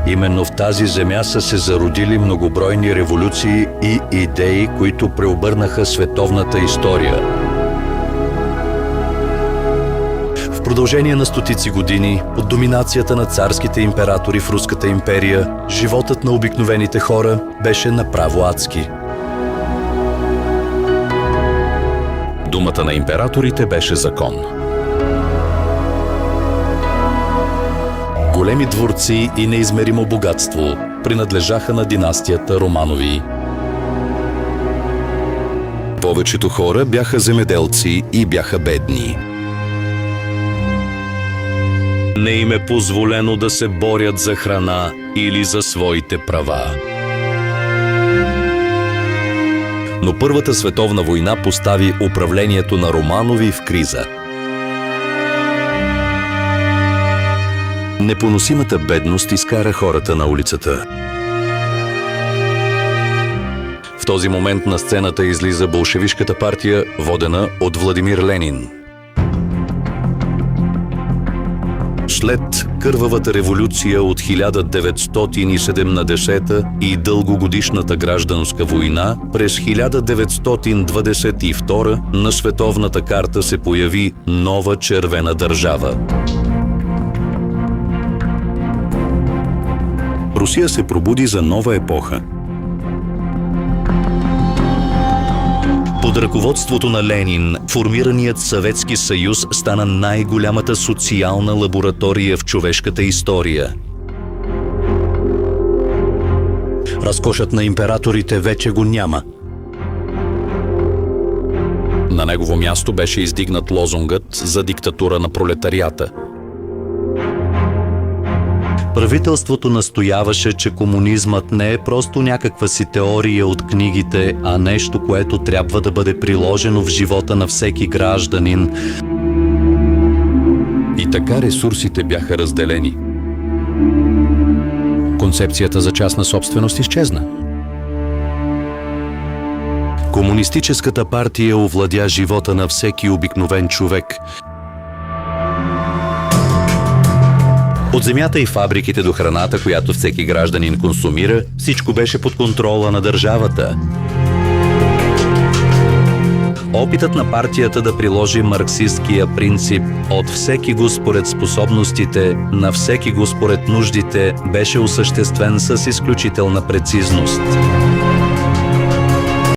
Именно в тази земя са се зародили многобройни революции и идеи, които преобърнаха световната история. В продължение на стотици години, под доминацията на царските императори в Руската империя, животът на обикновените хора беше направо адски. Думата на императорите беше закон. Големи дворци и неизмеримо богатство принадлежаха на династията Романови. Повечето хора бяха земеделци и бяха бедни. Не им е позволено да се борят за храна или за своите права. Но Първата световна война постави управлението на Романови в криза. Непоносимата бедност изкара хората на улицата. В този момент на сцената излиза болшевишката партия, водена от Владимир Ленин. След кървавата революция от 1917 и дългогодишната гражданска война, през 1922 на световната карта се появи нова червена държава. Русия се пробуди за нова епоха. Под ръководството на Ленин, формираният Съветски съюз стана най-голямата социална лаборатория в човешката история. Разкошът на императорите вече го няма. На негово място беше издигнат лозунгът за диктатура на пролетариата. Правителството настояваше, че комунизмът не е просто някаква си теория от книгите, а нещо, което трябва да бъде приложено в живота на всеки гражданин. И така ресурсите бяха разделени. Концепцията за частна собственост изчезна. Комунистическата партия овладя живота на всеки обикновен човек. От земята и фабриките до храната, която всеки гражданин консумира, всичко беше под контрола на държавата. Опитът на партията да приложи марксисткия принцип от всеки го според способностите, на всеки го според нуждите, беше осъществен с изключителна прецизност.